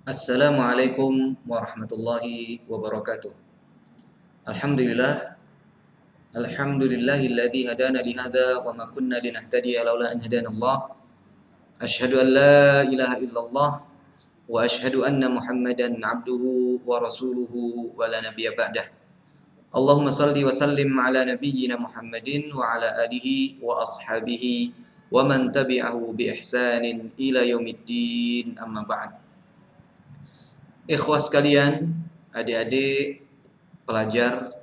Assalamualaikum warahmatullahi wabarakatuh. Alhamdulillah, alhamdulillahilladzi hadana li hadza wa ma kunna linahtadiya laula an hadanallah. Asyhadu an la ilaha illallah wa asyhadu anna Muhammadan abduhu wa rasuluhu wa la nabiyya ba'dah. Allahumma salli wa sallim ala nabiyyina Muhammadin wa ala alihi wa ashabihi wa man tabi'ahu bi ihsanin ila yaumiddin, amma ba'd. Ikhwah sekalian, adik-adik pelajar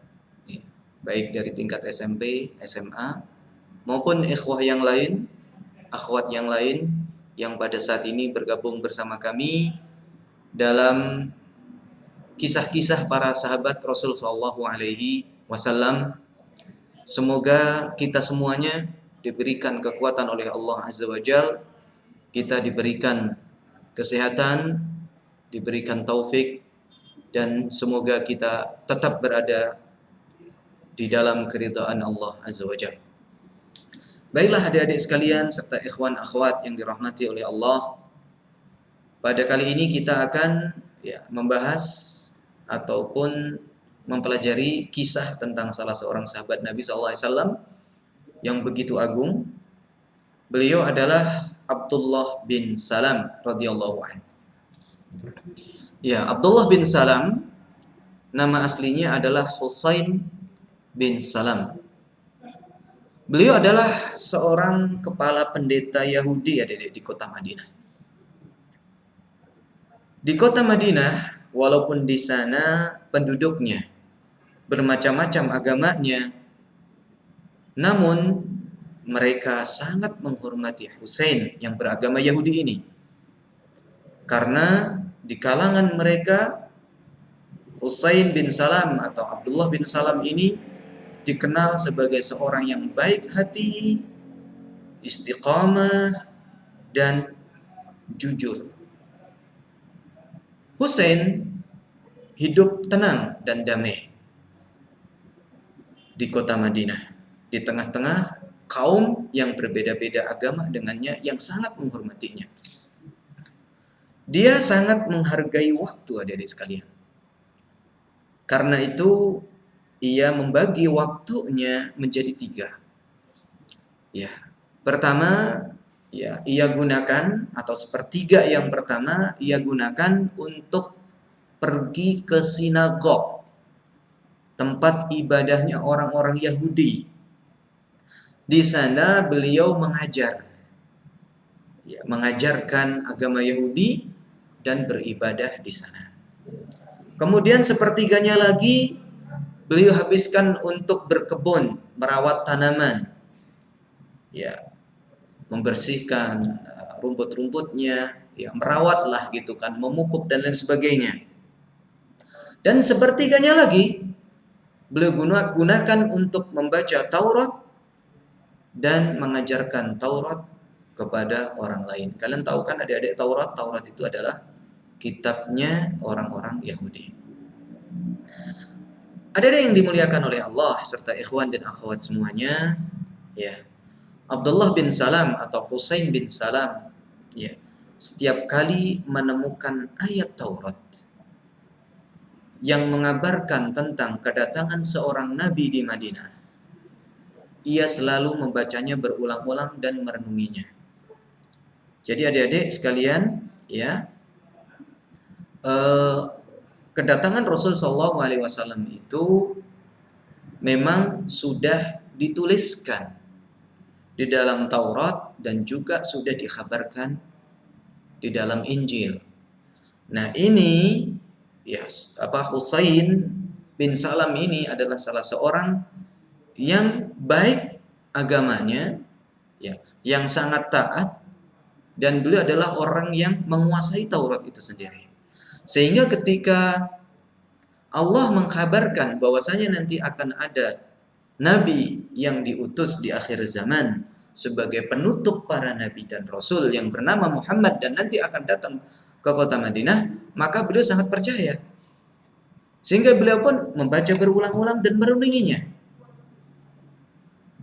baik dari tingkat SMP, SMA maupun ikhwah yang lain, akhwat yang lain yang pada saat ini bergabung bersama kami dalam kisah-kisah para sahabat Rasul sallallahu alaihi wasallam. Semoga kita semuanya diberikan kekuatan oleh Allah Azza wa Jalla, kita diberikan kesehatan, diberikan taufik, dan semoga kita tetap berada di dalam keridhaan Allah Azza wa Jalla. Baiklah adik-adik sekalian serta ikhwan akhwat yang dirahmati oleh Allah, pada kali ini kita akan membahas ataupun mempelajari kisah tentang salah seorang sahabat Nabi SAW yang begitu agung. Beliau adalah Abdullah bin Salam radhiyallahu anhu. Ya, Abdullah bin Salam nama aslinya adalah Husain bin Salam. Beliau adalah seorang kepala pendeta Yahudi di kota Madinah. Di kota Madinah, walaupun di sana penduduknya bermacam-macam agamanya, namun mereka sangat menghormati Husain yang beragama Yahudi ini. Karena di kalangan mereka Husain bin Salam atau Abdullah bin Salam ini dikenal sebagai seorang yang baik hati, istiqamah, dan jujur. Husain hidup tenang dan damai di kota Madinah, di tengah-tengah kaum yang berbeda-beda agama dengannya yang sangat menghormatinya. Dia sangat menghargai waktu, adik-adik sekalian. Karena itu ia membagi waktunya menjadi 3. Ya, pertama, ia gunakan atau sepertiga yang pertama ia gunakan untuk pergi ke sinagog, tempat ibadahnya orang-orang Yahudi. Di sana beliau mengajarkan agama Yahudi dan beribadah di sana. Kemudian sepertiganya lagi beliau habiskan untuk berkebun, merawat tanaman, membersihkan rumput-rumputnya, merawatlah gitu kan, memupuk dan lain sebagainya. Dan sepertiganya lagi beliau gunakan untuk membaca Taurat dan mengajarkan Taurat kepada orang lain. Kalian tahu kan adik-adik, Taurat itu adalah kitabnya orang-orang Yahudi. Adik-adik yang dimuliakan oleh Allah serta ikhwan dan akhwat semuanya, Abdullah bin Salam atau Husain bin Salam, setiap kali menemukan ayat Taurat yang mengabarkan tentang kedatangan seorang nabi di Madinah, ia selalu membacanya berulang-ulang dan merenunginya. Jadi adik-adik sekalian, kedatangan Rasul Shallallahu Alaihi Wasallam itu memang sudah dituliskan di dalam Taurat dan juga sudah dikhabarkan di dalam Injil. Nah ini Husain bin Salam ini adalah salah seorang yang baik agamanya, yang sangat taat, dan beliau adalah orang yang menguasai Taurat itu sendiri. Sehingga ketika Allah mengkabarkan bahwasanya nanti akan ada nabi yang diutus di akhir zaman sebagai penutup para nabi dan rasul yang bernama Muhammad dan nanti akan datang ke kota Madinah, maka beliau sangat percaya. Sehingga beliau pun membaca berulang-ulang dan merenunginya.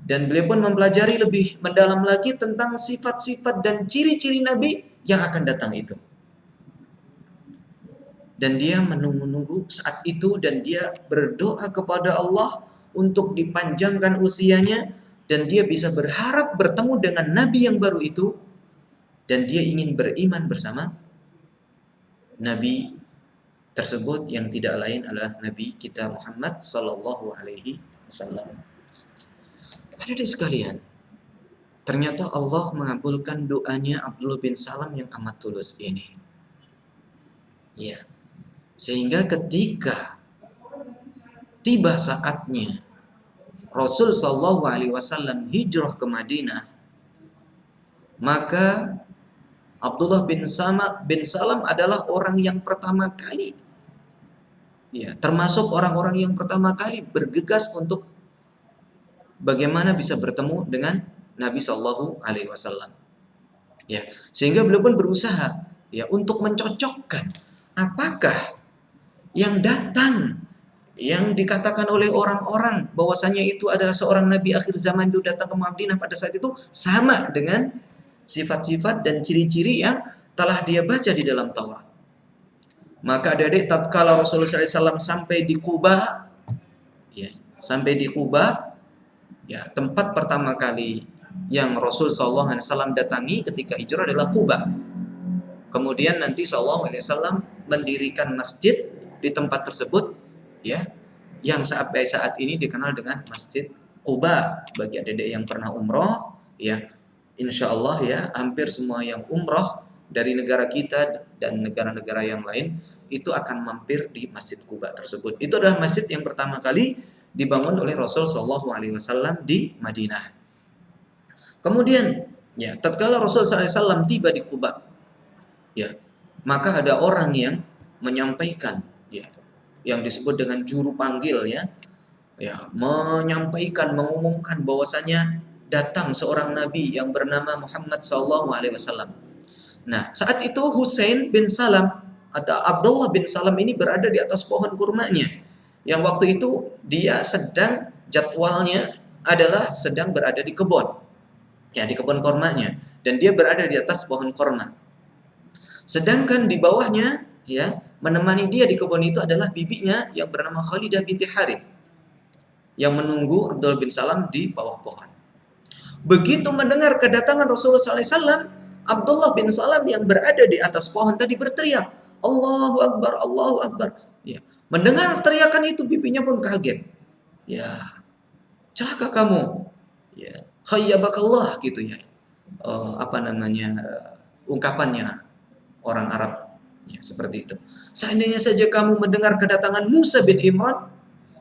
Dan beliau pun mempelajari lebih mendalam lagi tentang sifat-sifat dan ciri-ciri nabi yang akan datang itu. dan dia menunggu-nunggu saat itu, dan dia berdoa kepada Allah untuk dipanjangkan usianya, dan dia bisa berharap bertemu dengan Nabi yang baru itu, dan dia ingin beriman bersama Nabi tersebut yang tidak lain adalah Nabi kita Muhammad sallallahu alaihi wasallam. Hadirin sekalian, ternyata Allah mengabulkan doanya Abdullah bin Salam yang amat tulus ini. Ya. Sehingga ketika tiba saatnya Rasul sallallahu alaihi wasallam hijrah ke Madinah, maka Abdullah bin Salam adalah orang yang pertama kali, ya, termasuk orang-orang yang pertama kali bergegas untuk bagaimana bisa bertemu dengan Nabi Shallallahu Alaihi Wasallam. Ya, sehingga beliau pun berusaha, ya, untuk mencocokkan apakah yang datang, yang dikatakan oleh orang-orang bahwasanya itu adalah seorang Nabi akhir zaman itu datang ke Madinah pada saat itu sama dengan sifat-sifat dan ciri-ciri yang telah dia baca di dalam Taurat. Maka adik-adik, tatkala Rasulullah SAW sampai di Quba, ya, ya, tempat pertama kali yang Rasul SAW datangi ketika hijrah adalah Quba. Kemudian nanti SAW mendirikan masjid di tempat tersebut, ya, yang sampai saat ini dikenal dengan Masjid Quba. Bagi adik-adik yang pernah umroh, ya, insya Allah ya, hampir semua yang umroh dari negara kita dan negara-negara yang lain itu akan mampir di Masjid Quba tersebut. Itu adalah masjid yang pertama kali dibangun oleh Rasul Shallallahu Alaihi Wasallam di Madinah. Kemudian, ya, tatkala Rasul SAW tiba di Quba, ya, maka ada orang yang menyampaikan, ya, yang disebut dengan juru panggil, ya, menyampaikan, mengumumkan bahwasanya datang seorang nabi yang bernama Muhammad Sallallahu Alaihi Wasallam. Nah, saat itu Husain bin Salam atau Abdullah bin Salam ini berada di atas pohon kurmanya, yang waktu itu dia sedang jadwalnya adalah sedang berada di kebun, ya, di kebun kurmanya, dan dia berada di atas pohon kurma. Sedangkan di bawahnya, ya, menemani dia di kebun itu adalah bibinya yang bernama Khalidah binti Harith yang menunggu Abdullah bin Salam di bawah pohon. Begitu mendengar kedatangan Rasulullah SAW, Abdullah bin Salam yang berada di atas pohon tadi berteriak, Allahu Akbar, Allahu Akbar. Ya. Mendengar teriakan itu, bibinya pun kaget. Ya, celaka kamu. Ya, khayyabakallah, gitu ya. Ungkapannya orang Arab, ya, seperti itu. Seandainya saja kamu mendengar kedatangan Musa bin Imran,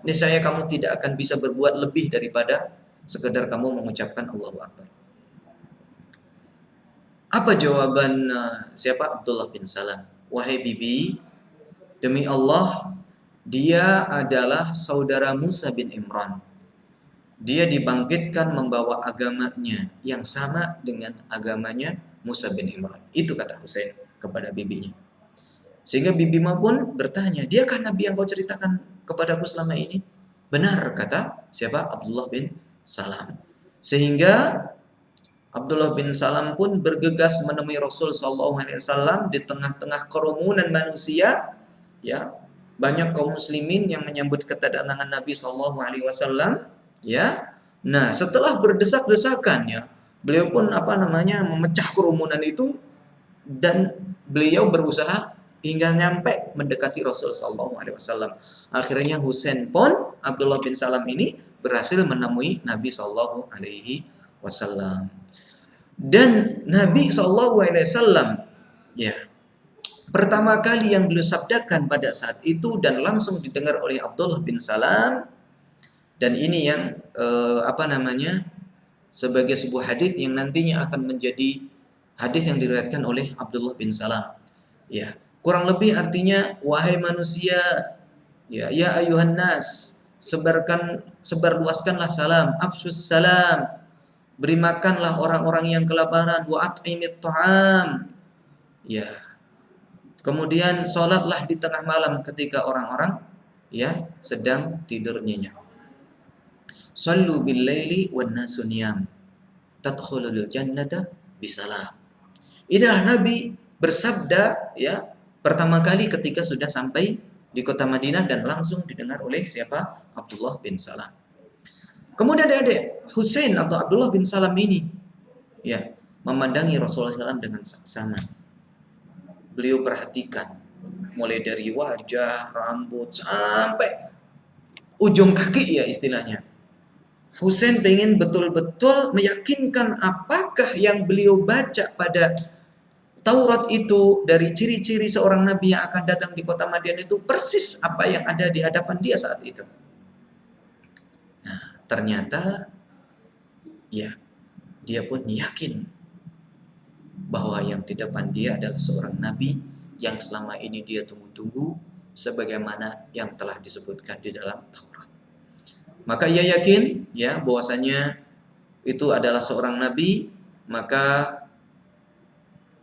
niscaya kamu tidak akan bisa berbuat lebih daripada sekedar kamu mengucapkan Allahu Akbar. Apa jawaban siapa? Abdullah bin Salam. Wahai bibi, demi Allah, dia adalah saudara Musa bin Imran. Dia dibangkitkan membawa agamanya yang sama dengan agamanya Musa bin Imran. Itu kata Husain kepada bibinya. Sehingga bibi pun bertanya, diakah Nabi yang kau ceritakan kepadaku selama ini? Benar, kata siapa? Abdullah bin Salam. Sehingga Abdullah bin Salam pun bergegas menemui Rasul sallallahu alaihi wasallam di tengah-tengah kerumunan manusia, ya. Banyak kaum muslimin yang menyambut kedatangan Nabi sallallahu alaihi wasallam, ya. Nah, setelah berdesak-desakan, ya, beliau pun memecah kerumunan itu, dan beliau berusaha hingga nyampe mendekati Rasul sallallahu alaihi wasallam. Akhirnya Husain pun, Abdullah bin Salam ini berhasil menemui Nabi sallallahu alaihi wasallam. Dan Nabi sallallahu alaihi wasallam, ya, pertama kali yang beliau sabdakan pada saat itu dan langsung didengar oleh Abdullah bin Salam, dan ini yang sebagai sebuah hadis yang nantinya akan menjadi hadis yang diriwayatkan oleh Abdullah bin Salam. Ya, kurang lebih artinya, wahai manusia, ya ayuhan nas, sebarluaskanlah salam, afsus salam, beri makanlah orang-orang yang kelaparan, wa at'imit ta'am. Ya. Kemudian salatlah di tengah malam ketika orang-orang, ya, sedang tidur nyenyak. Sallu bil laili wan nasu niyam, tadkhulul jannata bisalam. Inilah Nabi bersabda, ya, Pertama kali ketika sudah sampai di kota Madinah dan langsung didengar oleh siapa? Abdullah bin Salam. Kemudian adik Husain atau Abdullah bin Salam ini ya memandangi Rasulullah SAW dengan saksama. Beliau perhatikan mulai dari wajah, rambut sampai ujung kaki ya istilahnya. Husain pengen betul-betul meyakinkan apakah yang beliau baca pada Taurat itu dari ciri-ciri seorang nabi yang akan datang di kota Madian itu persis apa yang ada di hadapan dia saat itu. Nah, ternyata ya dia pun yakin bahwa yang di depan dia adalah seorang nabi yang selama ini dia tunggu-tunggu sebagaimana yang telah disebutkan di dalam Taurat. Maka ia yakin ya bahwasanya itu adalah seorang nabi, maka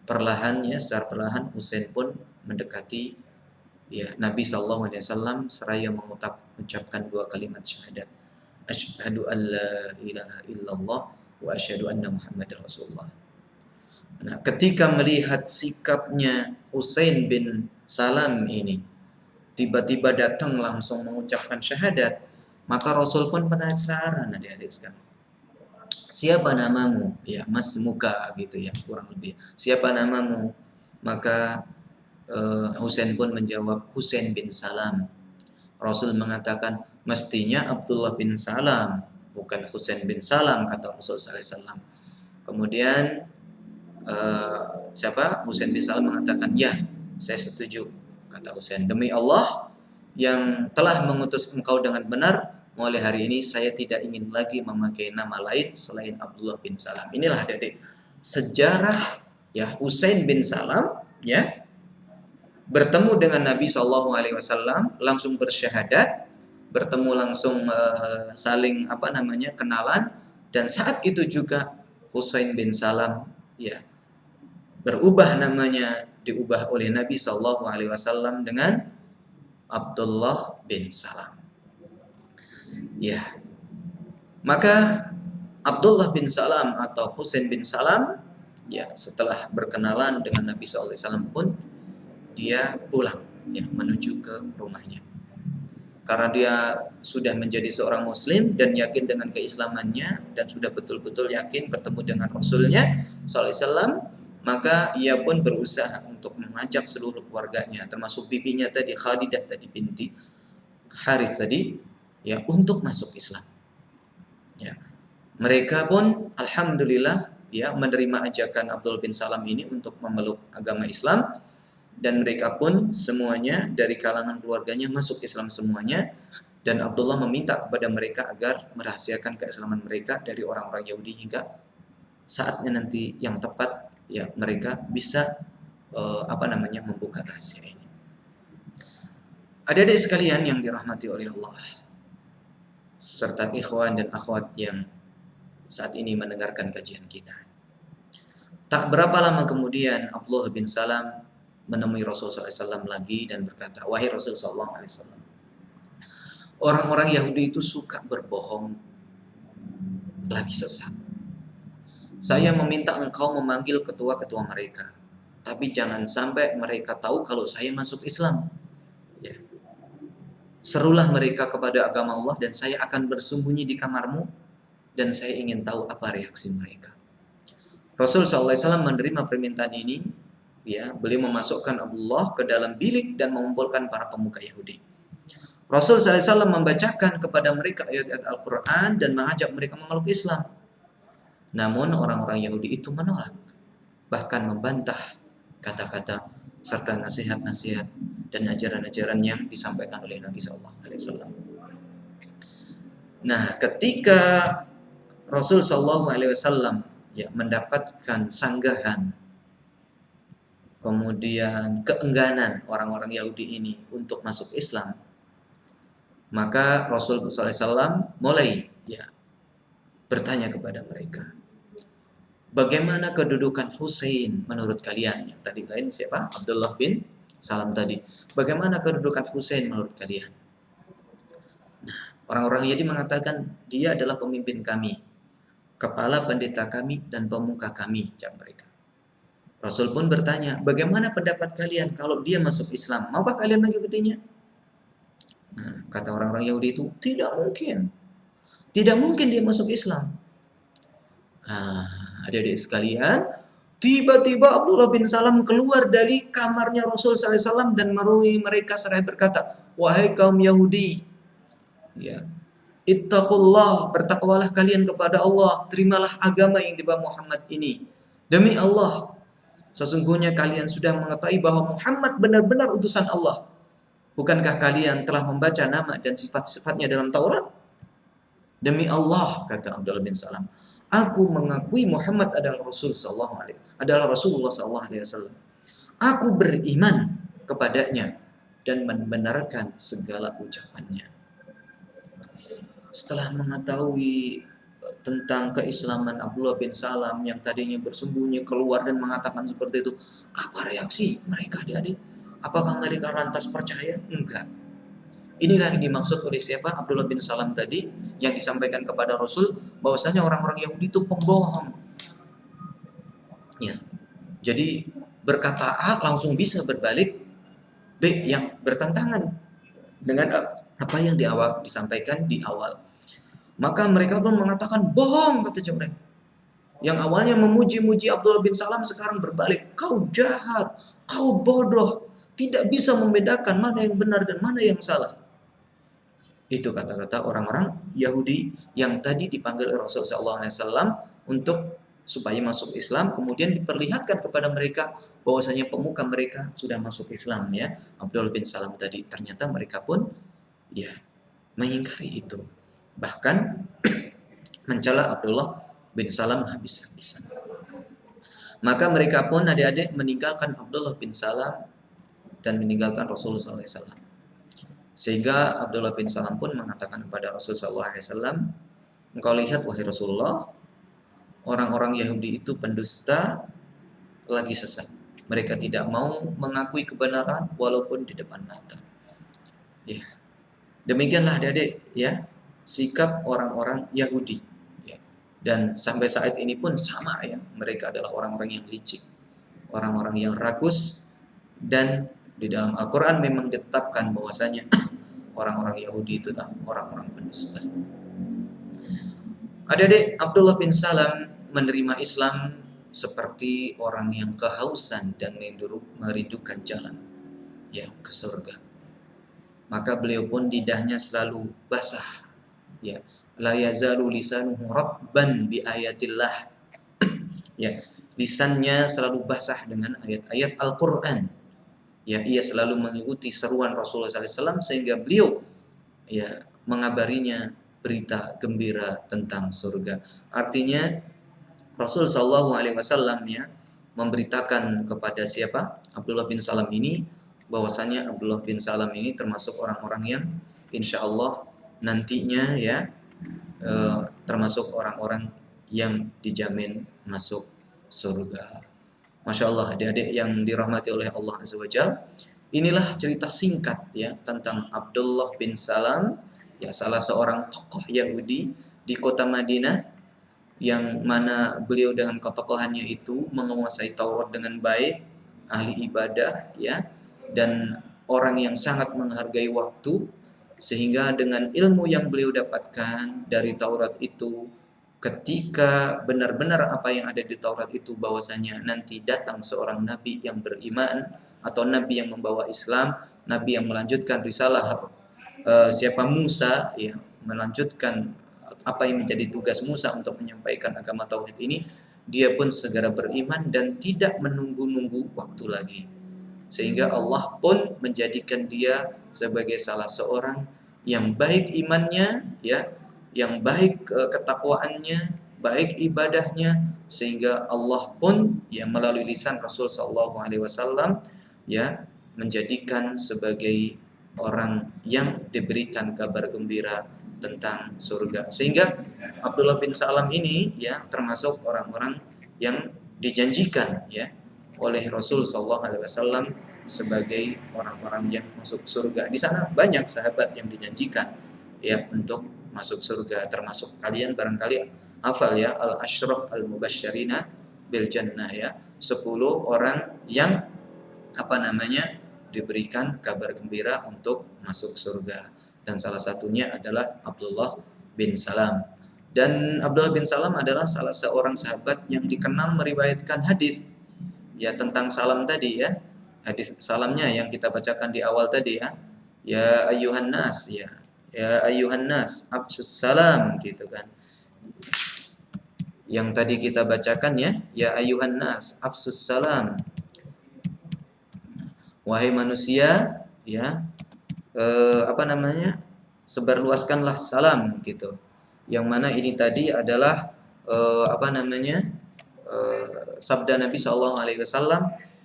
perlahan ya secara perlahan Husain pun mendekati ya Nabi sallallahu alaihi wasallam seraya mengucapkan dua kalimat syahadat. Asyhadu an la ilaha illallah wa asyhadu anna Muhammadar Rasulullah. Nah, ketika melihat sikapnya Husain bin Salam ini tiba-tiba datang langsung mengucapkan syahadat, maka Rasul pun penasaran adik-adik sekalian. Siapa namamu? Ya, Mas Muka gitu ya, kurang lebih. Siapa namamu? Maka Husain pun menjawab Husain bin Salam. Rasul mengatakan mestinya Abdullah bin Salam, bukan Husain bin Salam, kata Rasul SAW. Kemudian siapa? Husain bin Salam mengatakan ya, saya setuju. Kata Husain, demi Allah yang telah mengutus engkau dengan benar, mulai hari ini saya tidak ingin lagi memakai nama lain selain Abdullah bin Salam. Inilah adik-adik sejarah ya Husain bin Salam ya bertemu dengan Nabi Shallallahu Alaihi Wasallam langsung bersyahadat, bertemu langsung saling kenalan, dan saat itu juga Husain bin Salam ya berubah namanya, diubah oleh Nabi Shallallahu Alaihi Wasallam dengan Abdullah bin Salam. Ya, maka Abdullah bin Salam atau Husain bin Salam ya setelah berkenalan dengan Nabi SAW pun dia pulang ya menuju ke rumahnya. Karena dia sudah menjadi seorang muslim dan yakin dengan keislamannya dan sudah betul-betul yakin bertemu dengan Rasulnya SAW, maka ia pun berusaha untuk mengajak seluruh keluarganya termasuk bibinya tadi Khadidah tadi binti Harith tadi ya untuk masuk Islam. Ya. Mereka pun alhamdulillah ya menerima ajakan Abdullah bin Salam ini untuk memeluk agama Islam, dan mereka pun semuanya dari kalangan keluarganya masuk Islam semuanya, dan Abdullah meminta kepada mereka agar merahasiakan keislaman mereka dari orang-orang Yahudi hingga saatnya nanti yang tepat ya mereka bisa membuka rahasia ini. Adik-adik sekalian yang dirahmati oleh Allah serta ikhwan dan akhwat yang saat ini mendengarkan kajian kita. Tak berapa lama kemudian Abdullah bin Salam menemui Rasulullah SAW lagi dan berkata, wahai Rasulullah SAW, orang-orang Yahudi itu suka berbohong lagi sesat. Saya meminta engkau memanggil ketua-ketua mereka, tapi jangan sampai mereka tahu kalau saya masuk Islam. Ya. Serulah mereka kepada agama Allah dan saya akan bersembunyi di kamarmu dan saya ingin tahu apa reaksi mereka. Rasul SAW menerima permintaan ini, ya, beliau memasukkan Abdullah ke dalam bilik dan mengumpulkan para pemuka Yahudi. Rasul SAW membacakan kepada mereka ayat-ayat Al-Quran dan mengajak mereka memeluk Islam. Namun orang-orang Yahudi itu menolak, bahkan membantah kata-kata serta nasihat-nasihat dan ajaran-ajaran yang disampaikan oleh Nabi SAW. Nah, ketika Rasul SAW ya mendapatkan sanggahan, kemudian keengganan orang-orang Yahudi ini untuk masuk Islam, maka Rasul SAW mulai ya bertanya kepada mereka, bagaimana kedudukan Husain menurut kalian? Yang tadi lain siapa? Abdullah bin Salam tadi. Bagaimana kedudukan Husain menurut kalian? Nah, orang-orang Yahudi mengatakan dia adalah pemimpin kami, kepala pendeta kami dan pemuka kami, jawab mereka. Rasul pun bertanya, bagaimana pendapat kalian kalau dia masuk Islam? Maukah kalian mengikutinya? Nah, kata orang-orang Yahudi itu, tidak mungkin. Tidak mungkin dia masuk Islam. Nah, adik-adik sekalian, tiba-tiba Abdullah bin Salam keluar dari kamarnya Rasul SAW dan menemui mereka seraya berkata, wahai kaum Yahudi, ya, ittaqullah, bertakwalah kalian kepada Allah, terimalah agama yang dibawa Muhammad ini. Demi Allah, sesungguhnya kalian sudah mengetahui bahwa Muhammad benar-benar utusan Allah. Bukankah kalian telah membaca nama dan sifat-sifatnya dalam Taurat? Demi Allah, kata Abdullah bin Salam, aku mengakui Muhammad adalah Rasulullah sallallahu alaihi wasallam. Aku beriman kepadanya dan membenarkan segala ucapannya. Setelah mengetahui tentang keislaman Abdullah bin Salam yang tadinya bersembunyi keluar dan mengatakan seperti itu, apa reaksi mereka, adik-adik? Apakah mereka lantas percaya? Enggak. Inilah yang dimaksud oleh siapa? Abdullah bin Salam tadi, yang disampaikan kepada Rasul bahwasanya orang-orang Yahudi itu pembohong. Ya. Jadi berkata A langsung bisa berbalik B yang bertentangan dengan apa yang disampaikan di awal. Maka mereka pun mengatakan bohong, kata mereka. Yang awalnya memuji-muji Abdullah bin Salam sekarang berbalik, kau jahat, kau bodoh, tidak bisa membedakan mana yang benar dan mana yang salah. Itu kata-kata orang-orang Yahudi yang tadi dipanggil Rasulullah SAW untuk supaya masuk Islam, kemudian diperlihatkan kepada mereka bahwasanya pemuka mereka sudah masuk Islam, ya, Abdullah bin Salam tadi. Ternyata mereka pun ya mengingkari itu, bahkan mencela Abdullah bin Salam habis-habisan. Maka mereka pun adik-adik meninggalkan Abdullah bin Salam dan meninggalkan Rasulullah SAW. Sehingga Abdullah bin Salam pun mengatakan kepada Rasulullah SAW, engkau lihat wahai Rasulullah, orang-orang Yahudi itu pendusta lagi sesat. Mereka tidak mau mengakui kebenaran walaupun di depan mata. Ya. Demikianlah adik-adik, ya, sikap orang-orang Yahudi. Ya. Dan sampai saat ini pun sama, ya, mereka adalah orang-orang yang licik, orang-orang yang rakus, dan di dalam Al-Quran memang ditetapkan bahwasanya orang-orang Yahudi itu adalah orang-orang pendusta. Adik-adik, Abdullah bin Salam menerima Islam seperti orang yang kehausan dan merindukan jalan, ya, ke surga. Maka beliau pun lidahnya selalu basah, ya, la yazalu lisanuhu ratban bi ayatillah. Ya, lisannya selalu basah dengan ayat-ayat Al-Qur'an. Ya, ia selalu mengikuti seruan Rasulullah SAW sehingga beliau, ya, mengabarinya berita gembira tentang surga. Artinya Rasul Shallallahu Alaihi Wasallam, ya, memberitakan kepada siapa? Abdullah bin Salam ini, bahwasanya Abdullah bin Salam ini termasuk orang-orang yang insya Allah nantinya, ya, termasuk orang-orang yang dijamin masuk surga. Masya Allah, adik-adik yang dirahmati oleh Allah Azza wa Jalla. Inilah cerita singkat, ya, tentang Abdullah bin Salam, ya, salah seorang tokoh Yahudi di kota Madinah, yang mana beliau dengan ketokohannya itu menguasai Taurat dengan baik, ahli ibadah, ya, dan orang yang sangat menghargai waktu, sehingga dengan ilmu yang beliau dapatkan dari Taurat itu, ketika benar-benar apa yang ada di Taurat itu bahwasanya nanti datang seorang nabi yang beriman atau nabi yang membawa Islam, nabi yang melanjutkan risalah siapa Musa, ya, melanjutkan apa yang menjadi tugas Musa untuk menyampaikan agama tauhid ini, dia pun segera beriman dan tidak menunggu-nunggu waktu lagi. Sehingga Allah pun menjadikan dia sebagai salah seorang yang baik imannya, ya, yang baik ketakwaannya, baik ibadahnya, sehingga Allah pun, ya, melalui lisan Rasul sallallahu alaihi wasallam, ya, menjadikan sebagai orang yang diberikan kabar gembira tentang surga. Sehingga Abdullah bin Salam ini, ya, termasuk orang-orang yang dijanjikan, ya, oleh Rasul sallallahu alaihi wasallam sebagai orang-orang yang masuk surga. Di sana banyak sahabat yang dijanjikan, ya, untuk masuk surga, termasuk kalian barangkali hafal, ya, al-asyraf al-mubasysyirina bil jannah, ya, 10 orang yang diberikan kabar gembira untuk masuk surga. Dan salah satunya adalah Abdullah bin Salam. Dan Abdullah bin Salam adalah salah seorang sahabat yang dikenal meriwayatkan hadis ya tentang salam tadi ya. Hadis salamnya yang kita bacakan di awal tadi ya. Ya ayuhan nas ya. Ya ayuhan nas absus salam gitu kan. Yang tadi kita bacakan ya ayuhan nas absus salam. Wahai manusia ya sebarluaskanlah salam gitu. Yang mana ini tadi adalah sabda Nabi SAW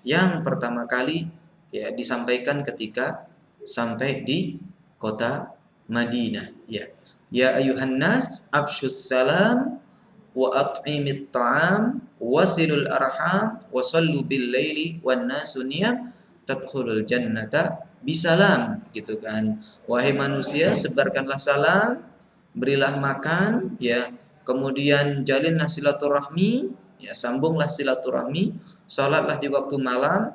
yang pertama kali ya disampaikan ketika sampai di kota Madinah ya. Ya ayuhan nas afsyus salam wa at'imit ta'am wasilul arham wa sallu bil laili wan nasu niyam tadkhulul jannata bisalam gitu kan. Wahai manusia, sebarkanlah salam, berilah makan ya, kemudian jalinlah silaturahmi ya, sambunglah silaturahmi, salatlah di waktu malam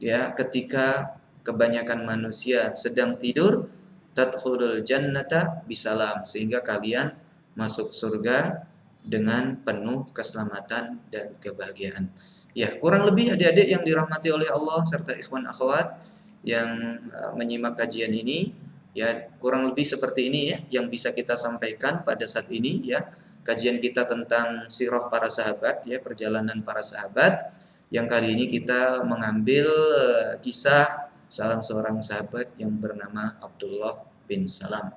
ya, ketika kebanyakan manusia sedang tidur, tadkhulul jannata bisalam, sehingga kalian masuk surga dengan penuh keselamatan dan kebahagiaan. Ya, kurang lebih adik-adik yang dirahmati oleh Allah serta ikhwan akhwat yang menyimak kajian ini, ya kurang lebih seperti ini ya yang bisa kita sampaikan pada saat ini ya. Kajian kita tentang sirah para sahabat ya, perjalanan para sahabat. Yang kali ini kita mengambil kisah salah seorang sahabat yang bernama Abdullah bin Salam.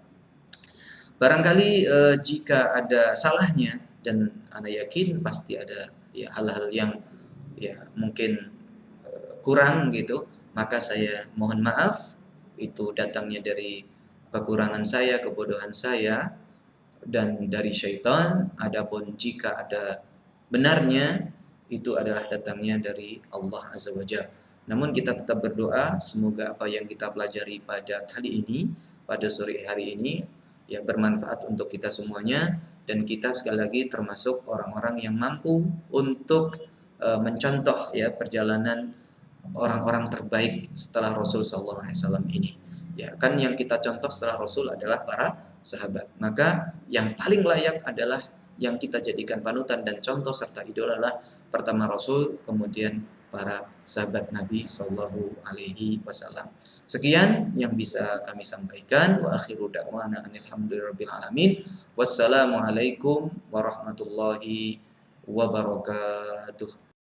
Barangkali jika ada salahnya, dan ana yakin pasti ada ya hal-hal yang ya mungkin kurang gitu, maka saya mohon maaf, itu datangnya dari kekurangan saya, kebodohan saya, dan dari syaitan. Adapun jika ada benarnya, itu adalah datangnya dari Allah Azza wa Jalla. Namun kita tetap berdoa semoga apa yang kita pelajari pada kali ini, pada sore hari ini ya bermanfaat untuk kita semuanya, dan kita sekali lagi termasuk orang-orang yang mampu untuk mencontoh ya perjalanan orang-orang terbaik setelah Rasul sallallahu alaihi wasallam ini. Ya, kan yang kita contoh setelah Rasul adalah para sahabat. Maka yang paling layak adalah yang kita jadikan panutan dan contoh serta idola adalah pertama Rasul, kemudian para sahabat Nabi sallallahu alaihi wasallam. Sekian yang bisa kami sampaikan. Wa akhiru da'wana alhamdulillahirabbil alamin. Wassalamualaikum warahmatullahi wabarakatuh.